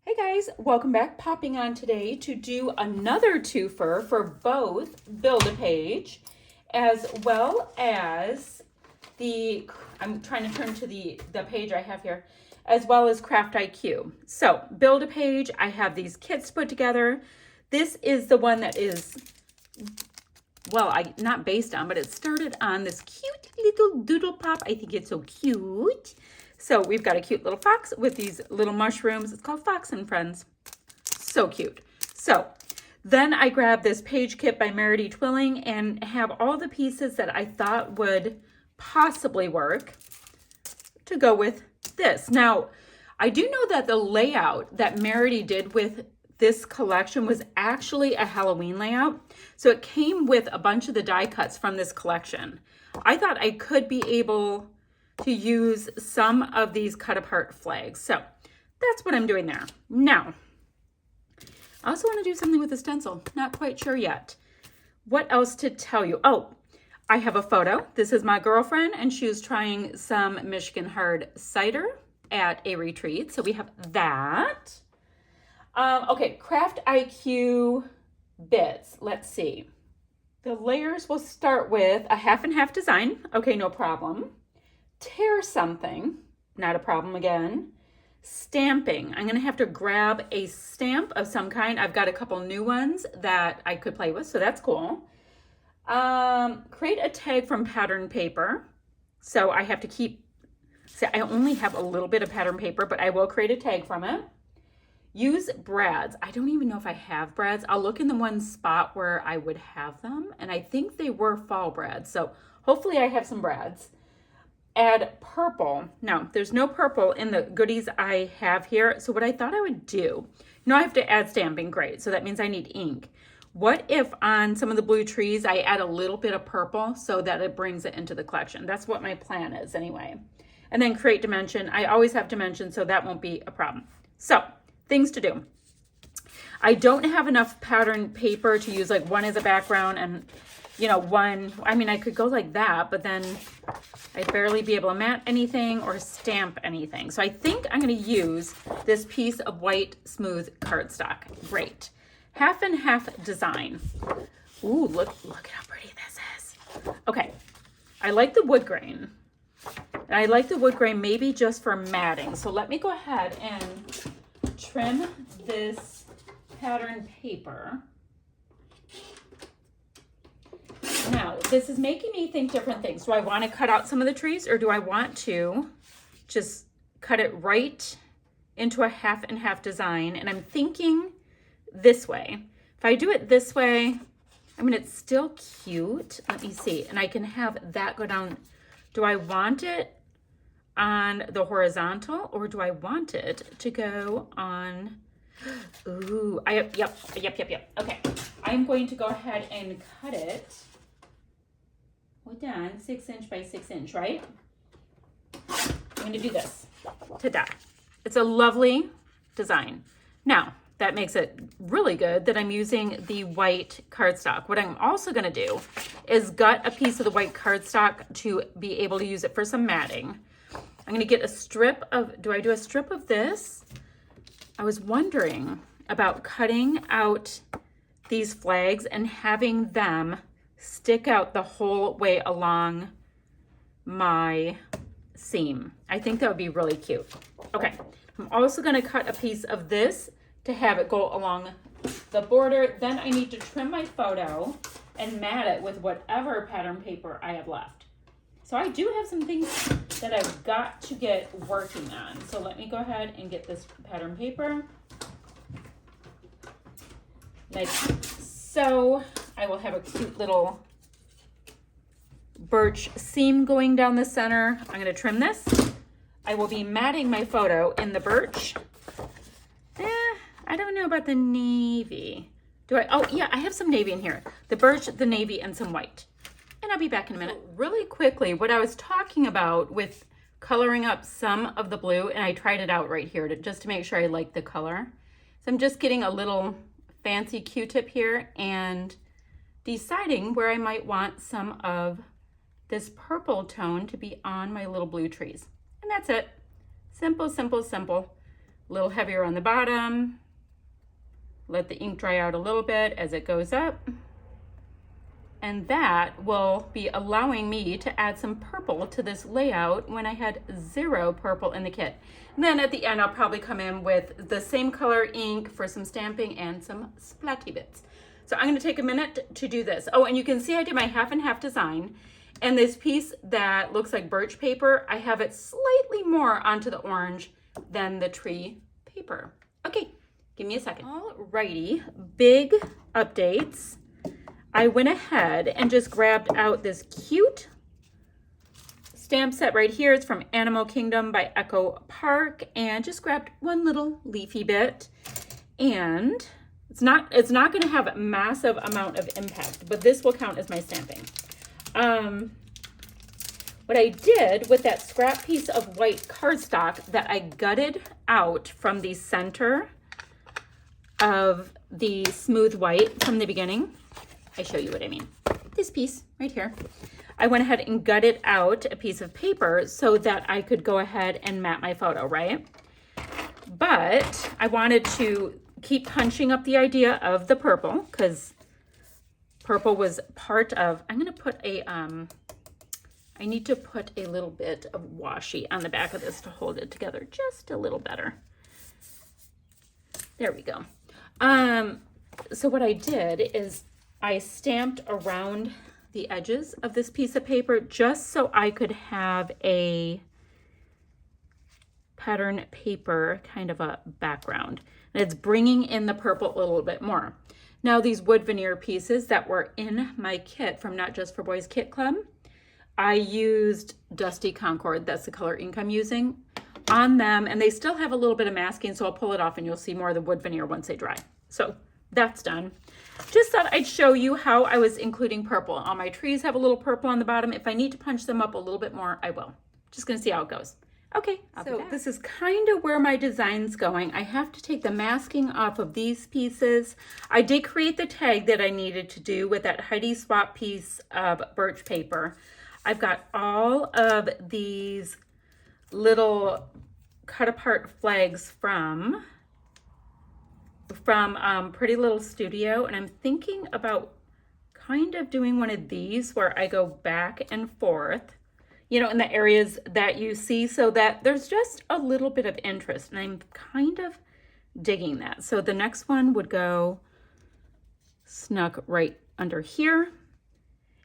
Hey guys, welcome back. Popping on today to do another twofer for both Build-A-Page as well as I'm trying to turn to the page I have here, as well as Craft IQ. So Build-A-Page, I have these kits put together. This is the one that is, well, not based on, but it started on this cute little doodle pop. I think it's so cute. So we've got a cute little fox with these little mushrooms. It's called Fox and Friends. So cute. So then I grabbed this page kit by Meredy Twilling and have all the pieces that I thought would possibly work to go with this. Now, I do know that the layout that Meredy did with this collection was actually a Halloween layout. So it came with a bunch of the die cuts from this collection. I thought I could be able to use some of these cut apart flags. So that's what I'm doing there. Now, I also want to do something with the stencil. Not quite sure yet. What else to tell you? Oh, I have a photo. This is my girlfriend and she was trying some Michigan hard cider at a retreat. So we have that. Okay, Craft IQ bits. Let's see. The layers will start with a half and half design. Okay, no problem. Tear something, not a problem again. Stamping, I'm gonna have to grab a stamp of some kind. I've got a couple new ones that I could play with, so that's cool. Create a tag from pattern paper. So I have to I only have a little bit of pattern paper, but I will create a tag from it. Use brads. I don't even know if I have brads. I'll look in the one spot where I would have them, and I think they were fall brads, so hopefully I have some brads. Add purple. Now, there's no purple in the goodies I have here. So what I thought I would do, I have to add stamping, great. So that means I need ink. What if on some of the blue trees, I add a little bit of purple so that it brings it into the collection? That's what my plan is anyway. And then create dimension. I always have dimension, so that won't be a problem. So things to do. I don't have enough pattern paper to use like one as a background and one, I could go like that, but then I'd barely be able to mat anything or stamp anything. So I think I'm going to use this piece of white smooth cardstock. Great. Half and half design. Ooh, look at how pretty this is. Okay. I like the wood grain. And I like the wood grain maybe just for matting. So let me go ahead and trim this pattern paper. Now, this is making me think different things. Do I want to cut out some of the trees or do I want to just cut it right into a half and half design? And I'm thinking this way. If I do it this way, it's still cute. Let me see. And I can have that go down. Do I want it on the horizontal or do I want it to go on? Ooh, yep. Okay, I'm going to go ahead and cut it. Well done, 6 inch by 6 inch, right? I'm gonna do this. Ta-da. It's a lovely design. Now, that makes it really good that I'm using the white cardstock. What I'm also gonna do is gut a piece of the white cardstock to be able to use it for some matting. I'm gonna get a strip of, do I do a strip of this? I was wondering about cutting out these flags and having them stick out the whole way along my seam. I think that would be really cute. Okay, I'm also gonna cut a piece of this to have it go along the border. Then I need to trim my photo and mat it with whatever pattern paper I have left. So I do have some things that I've got to get working on. So let me go ahead and get this pattern paper. Like so. I will have a cute little birch seam going down the center. I'm going to trim this. I will be matting my photo in the birch. I don't know about the navy. Do I? Oh, yeah, I have some navy in here. The birch, the navy, and some white. And I'll be back in a minute. So really quickly, what I was talking about with coloring up some of the blue, and I tried it out right here just to make sure I like the color. So I'm just getting a little fancy Q-tip here and deciding where I might want some of this purple tone to be on my little blue trees. And that's it. Simple, simple, simple. A little heavier on the bottom. Let the ink dry out a little bit as it goes up. And that will be allowing me to add some purple to this layout when I had 0 purple in the kit. And then at the end, I'll probably come in with the same color ink for some stamping and some splatty bits. So I'm gonna take a minute to do this. Oh, and you can see I did my half and half design. And this piece that looks like birch paper, I have it slightly more onto the orange than the tree paper. Okay, give me a second. Alrighty, big updates. I went ahead and just grabbed out this cute stamp set right here. It's from Animal Kingdom by Echo Park, and just grabbed one little leafy bit. And it's not going to have a massive amount of impact, but this will count as my stamping. What I did with that scrap piece of white cardstock that I gutted out from the center of the smooth white from the beginning, I show you what I mean. This piece right here. I went ahead and gutted out a piece of paper so that I could go ahead and map my photo, right? But I wanted to keep punching up the idea of the purple because purple was part of, I'm going to put a, I need to put a little bit of washi on the back of this to hold it together just a little better. There we go. So what I did is I stamped around the edges of this piece of paper just so I could have a pattern paper kind of a background. And it's bringing in the purple a little bit more. Now these wood veneer pieces that were in my kit from Not Just for Boys Kit Club, I used Dusty Concord, that's the color ink I'm using, on them, and they still have a little bit of masking, so I'll pull it off and you'll see more of the wood veneer once they dry. So that's done. Just thought I'd show you how I was including purple. All my trees have a little purple on the bottom. If I need to punch them up a little bit more, I will. Just gonna see how it goes. Okay, so this is kind of where my design's going. I have to take the masking off of these pieces. I did create the tag that I needed to do with that Heidi Swap piece of birch paper. I've got all of these little cut apart flags from Pretty Little Studio, and I'm thinking about kind of doing one of these where I go back and forth, you know, in the areas that you see, so that there's just a little bit of interest, and I'm kind of digging that. So the next one would go snuck right under here,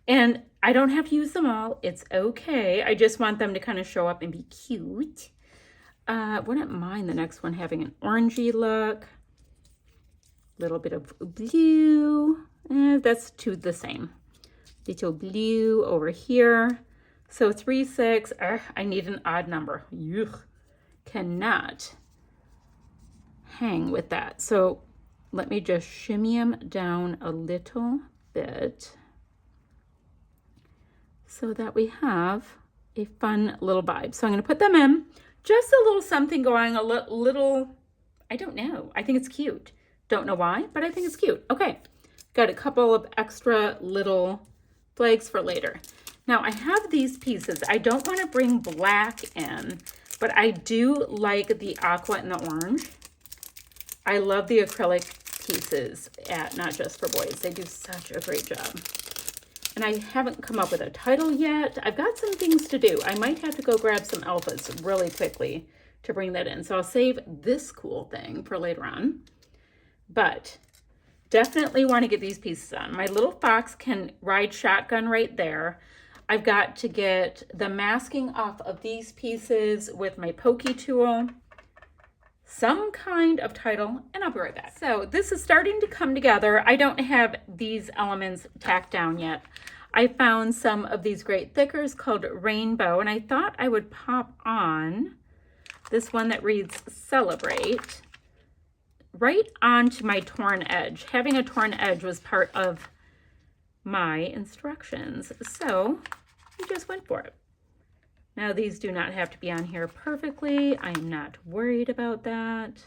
and I don't have to use them all. It's okay. I just want them to kind of show up and be cute. Wouldn't mind the next one having an orangey look. Little bit of blue. That's two the same. Little blue over here. So 3, 6. I need an odd number. Yuck. Cannot hang with that. So let me just shimmy them down a little bit so that we have a fun little vibe. So I'm going to put them in. Just a little something going, a little, I don't know. I think it's cute. Don't know why, but I think it's cute. Okay, got a couple of extra little flags for later. Now I have these pieces. I don't want to bring black in, but I do like the aqua and the orange. I love the acrylic pieces at Not Just for Boys. They do such a great job. And I haven't come up with a title yet. I've got some things to do. I might have to go grab some alphas really quickly to bring that in. So I'll save this cool thing for later on. But definitely want to get these pieces on. My little fox can ride shotgun right there. I've got to get the masking off of these pieces with my pokey tool. Some kind of title, and I'll be right back. So this is starting to come together. I don't have these elements tacked down yet. I found some of these great thickers called Rainbow, and I thought I would pop on this one that reads Celebrate right onto my torn edge. Having a torn edge was part of my instructions, so I just went for it. Now these do not have to be on here perfectly. I am not worried about that.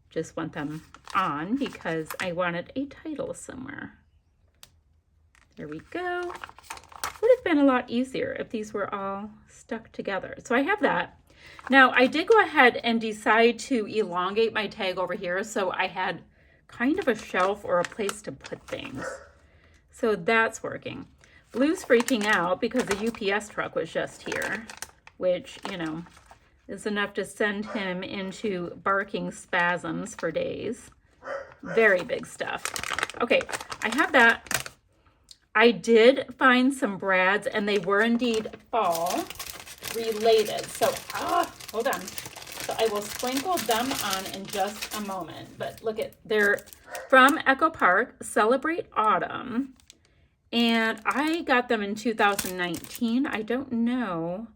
Just want them on because I wanted a title somewhere. There we go. Would have been a lot easier if these were all stuck together. So I have that. Now, I did go ahead and decide to elongate my tag over here, so I had kind of a shelf or a place to put things. So that's working. Blue's freaking out because the UPS truck was just here, which, you know, is enough to send him into barking spasms for days. Very big stuff. Okay, I have that. I did find some brads, and they were indeed fall related. So, hold on. So I will sprinkle them on in just a moment. But look at, they're from Echo Park, Celebrate Autumn. And I got them in 2019. I don't know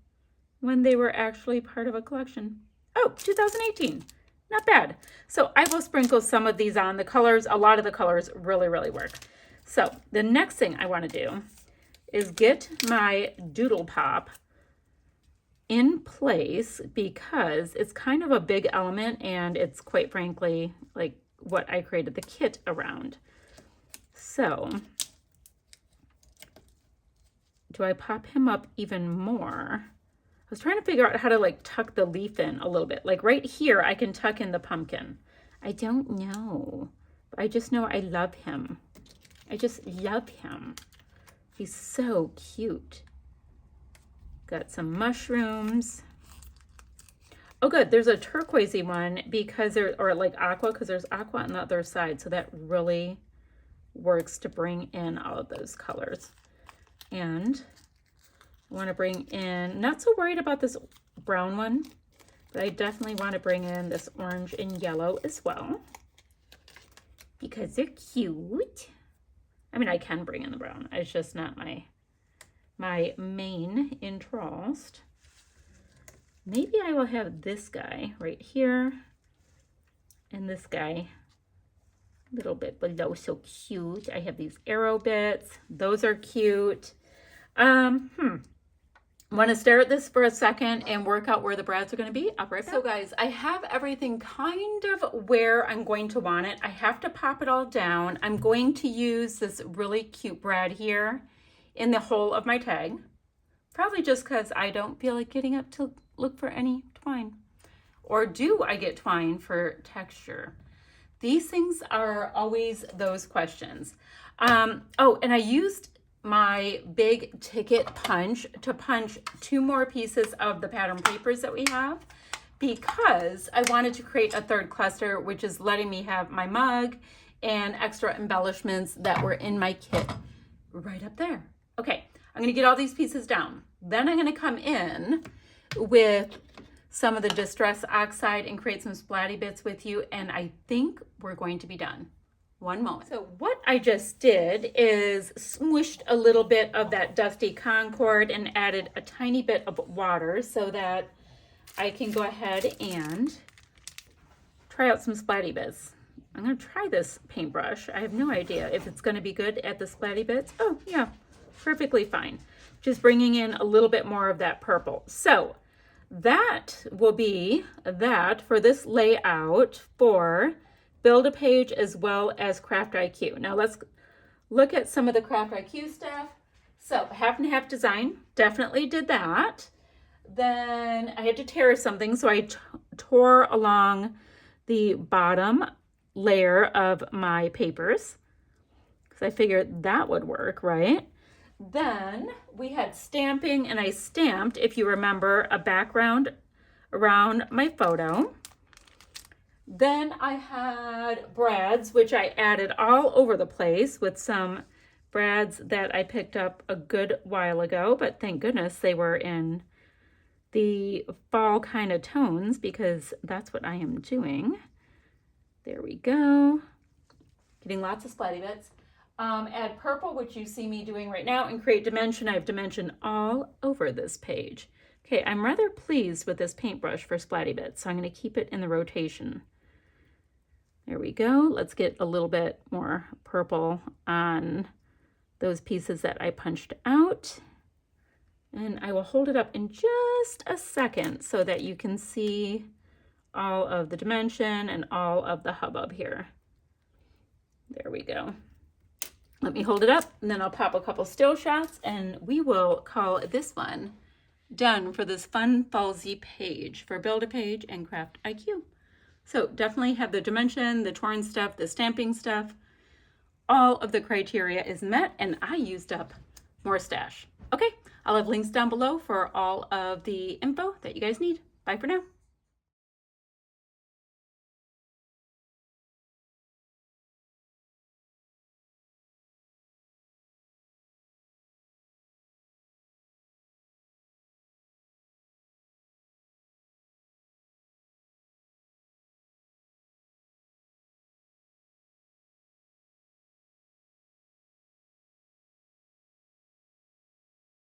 when they were actually part of a collection. Oh, 2018. Not bad. So I will sprinkle some of these on. The colors, a lot of the colors really, really work. So the next thing I want to do is get my Doodle Pop in place because it's kind of a big element and it's quite frankly like what I created the kit around. So do I pop him up even more? I was trying to figure out how to like tuck the leaf in a little bit. Like right here, I can tuck in the pumpkin. I don't know, but I just know I love him. I just love him. He's so cute. Got some mushrooms. Oh good, there's a turquoisey one because there, or like aqua, because there's aqua on the other side. So that really works to bring in all of those colors. And I want to bring in, not so worried about this brown one, but I definitely want to bring in this orange and yellow as well because they're cute. I mean, I can bring in the brown. It's just not my main interest. Maybe I will have this guy right here and this guy a little bit below. So cute. I have these arrow bits. Those are cute. Want to stare at this for a second and work out where the brads are going to be? I'll be right back. So guys, I have everything kind of where I'm going to want it. I have to pop it all down. I'm going to use this really cute brad here in the hole of my tag. Probably just because I don't feel like getting up to look for any twine. Or do I get twine for texture? These things are always those questions. Oh, and I used my big ticket punch to punch 2 more pieces of the pattern papers that we have because I wanted to create a third cluster, which is letting me have my mug and extra embellishments that were in my kit right up there. Okay, I'm gonna get all these pieces down. Then I'm gonna come in with some of the Distress Oxide and create some splatty bits with you, and I think we're going to be done. One moment. So what I just did is smooshed a little bit of that Dusty Concord and added a tiny bit of water so that I can go ahead and try out some splatty bits. I'm going to try this paintbrush. I have no idea if it's going to be good at the splatty bits. Oh yeah, perfectly fine. Just bringing in a little bit more of that purple. So that will be that for this layout for Build a Page as well as Craft IQ. Now let's look at some of the Craft IQ stuff. So half and half design, definitely did that. Then I had to tear something, so I tore along the bottom layer of my papers because I figured that would work, right? Then we had stamping, and I stamped, if you remember, a background around my photo. Then I had brads, which I added all over the place with some brads that I picked up a good while ago, but thank goodness they were in the fall kind of tones because that's what I am doing. There we go. Getting lots of splatty bits. Add purple, which you see me doing right now, and create dimension. I have dimension all over this page. Okay, I'm rather pleased with this paintbrush for splatty bits, so I'm going to keep it in the rotation. There we go. Let's get a little bit more purple on those pieces that I punched out. And I will hold it up in just a second so that you can see all of the dimension and all of the hubbub here. There we go. Let me hold it up and then I'll pop a couple still shots and we will call this one done for this fun Fallsy page for Build-A-Page and Craft IQ. So definitely have the dimension, the torn stuff, the stamping stuff. All of the criteria is met, and I used up more stash. Okay, I'll have links down below for all of the info that you guys need. Bye for now.